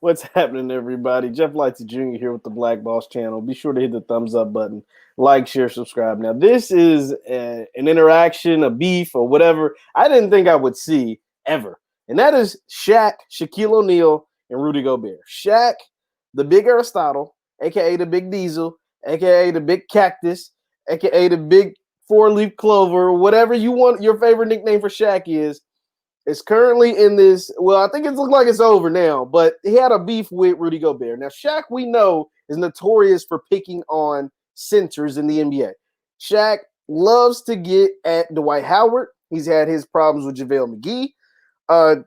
What's happening, everybody? Jeff Lightsy Jr. here with the Black Boss channel. Be sure to hit the thumbs up button, like, share, subscribe. Now, this is an interaction, a beef, or whatever I didn't think I would see ever. And that is Shaq, Shaquille O'Neal, and Rudy Gobert. Shaq, the big Aristotle, a.k.a. the big Diesel, a.k.a. the big Cactus, a.k.a. the big four-leaf clover, whatever you want your favorite nickname for Shaq is currently in this. Well, I think it looks like it's over now, but he had a beef with Rudy Gobert. Now, Shaq, we know, is notorious for picking on centers in the NBA. Shaq loves to get at Dwight Howard. He's had his problems with JaVale McGee.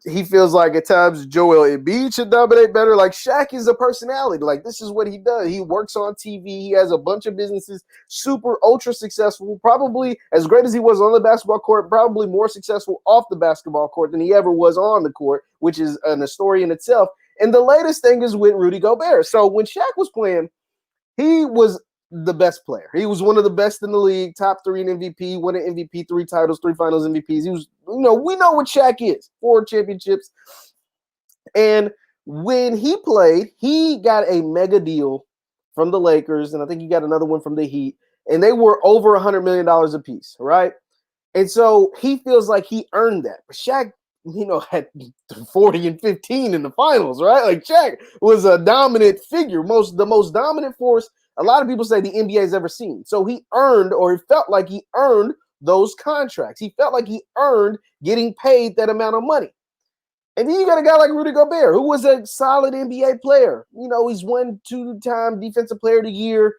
He feels like at times Joel Embiid should dominate better. Like, Shaq is a personality. Like, this is what he does. He works on TV. He has a bunch of businesses, super ultra successful, probably as great as he was on the basketball court, probably more successful off the basketball court than he ever was on the court, which is a story in itself. And the latest thing is with Rudy Gobert. So when Shaq was playing, he was the best player. He was one of the best in the league, top 3 in MVP, winning MVP, 3 titles, 3 finals MVPs. He was, we know what Shaq is, 4 championships. And when he played, he got a mega deal from the Lakers, and I think he got another one from the Heat, and they were over $100 million a piece, right? And so he feels like he earned that. But Shaq, had 40 and 15 in the finals, right? Like, Shaq was a dominant figure, the most dominant force a lot of people say the NBA has ever seen. So he earned, or it felt like he earned those contracts. He felt like he earned getting paid that amount of money. And then you got a guy like Rudy Gobert, who was a solid NBA player. He's won 2-time Defensive Player of the Year.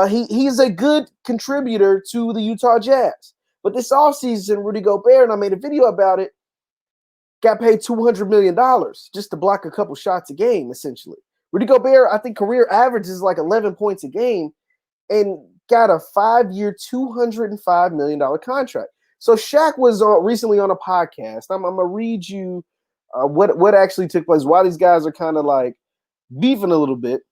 He's a good contributor to the Utah Jazz. But this offseason, Rudy Gobert, and I made a video about it, got paid $200 million just to block a couple shots a game, essentially. Rudy Gobert, I think career average is like 11 points a game and got a 5-year, $205 million contract. So Shaq was recently on a podcast. I'm going to read you what actually took place, why these guys are kind of like beefing a little bit.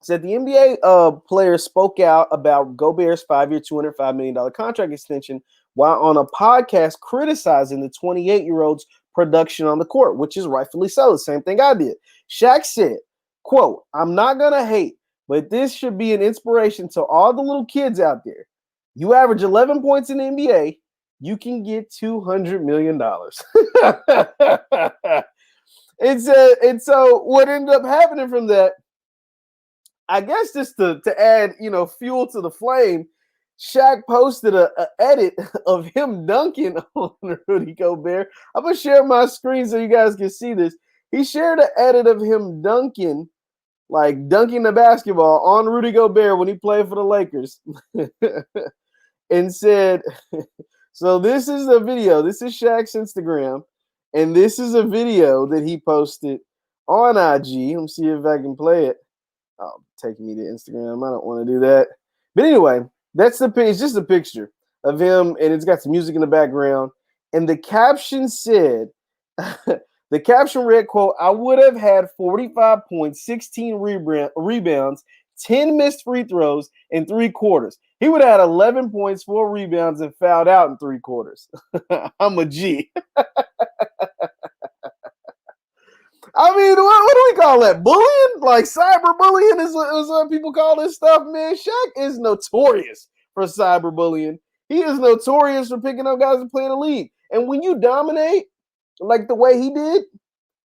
Said the NBA player spoke out about Gobert's 5-year, $205 million contract extension while on a podcast criticizing the 28-year-old's production on the court, which is rightfully so. The same thing I did. Shaq said, quote, "I'm not going to hate, but this should be an inspiration to all the little kids out there. You average 11 points in the NBA, you can get $200 million. And so what ended up happening from that, I guess just to add, fuel to the flame, Shaq posted a edit of him dunking on Rudy Gobert. I'm going to share my screen so you guys can see this. He shared an edit of him dunking the basketball on Rudy Gobert when he played for the Lakers and said, so this is the video. This is Shaq's Instagram, and this is a video that he posted on IG. Let me see if I can play it. Oh, taking me to Instagram. I don't want to do that. But anyway, it's just a picture of him, and it's got some music in the background. And the caption said, the caption read, quote, "I would have had 45 points, 16 rebounds, 10 missed free throws in 3 quarters. He would have had 11 points, 4 rebounds, and fouled out in 3 quarters. I'm a G." I mean, what do we call that? Bullying? Like cyberbullying is what people call this stuff, man. Shaq is notorious for cyberbullying. He is notorious for picking up guys and playing the league. And when you dominate, like the way he did,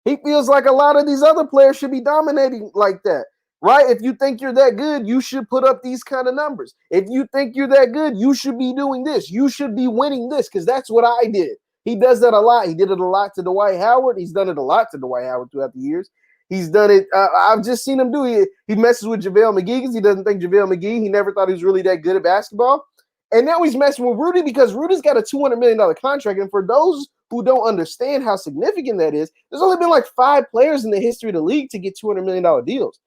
he feels like a lot of these other players should be dominating like that, right? If you think you're that good, you should put up these kind of numbers. If you think you're that good, you should be doing this. You should be winning this, because that's what I did. He does that a lot. He did it a lot to Dwight Howard. He's done it a lot to Dwight Howard throughout the years. He's done it. I've just seen him do it. He messes with JaVale McGee because he doesn't think JaVale McGee, he never thought he was really that good at basketball. And now he's messing with Rudy because Rudy's got a $200 million contract. And for those who don't understand how significant that is, there's only been like 5 players in the history of the league to get $200 million deals.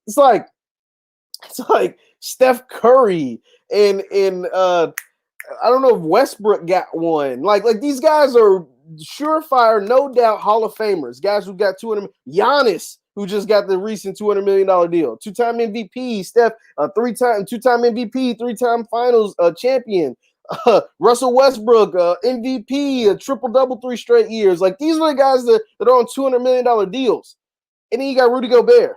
It's like Steph Curry and I don't know if Westbrook got one. Like these guys are surefire, no doubt Hall of Famers. Guys who got 200. Giannis, who just got the recent $200 million deal. 2-time MVP. Steph, 2-time MVP, 3-time Finals champion. Russell Westbrook, MVP, a triple-double 3 straight years. Like, these are the guys that are on $200 million deals. and then you got Rudy Gobert.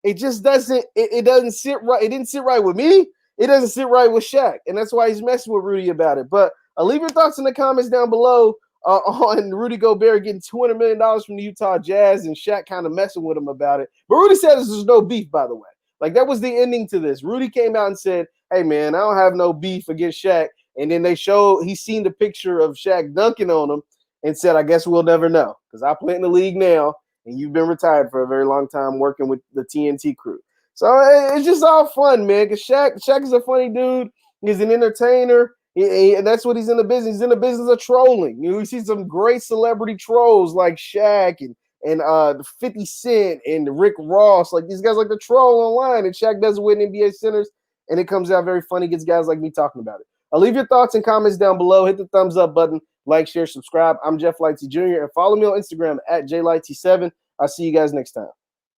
It just doesn't. It doesn't sit right. It didn't sit right with me. It doesn't sit right with Shaq, and that's why he's messing with Rudy about it. But leave your thoughts in the comments down below on Rudy Gobert getting $200 million from the Utah Jazz and Shaq kind of messing with him about it. But Rudy said there's no beef, by the way. Like, that was the ending to this. Rudy came out and said, hey, man, I don't have no beef against Shaq. And then he's seen the picture of Shaq dunking on him and said, I guess we'll never know because I play in the league now. And you've been retired for a very long time working with the TNT crew. So it's just all fun, man, because Shaq is a funny dude. He's an entertainer, and that's what he's in the business. He's in the business of trolling. You know, we see some great celebrity trolls like Shaq and 50 Cent and Rick Ross. Like, these guys like to troll online, and Shaq does it with NBA centers, and it comes out very funny, gets guys like me talking about it. Leave your thoughts and comments down below. Hit the thumbs up button. Like, share, subscribe. I'm Jeff Lightsy Jr. And follow me on Instagram at JLightsy7. I'll see you guys next time.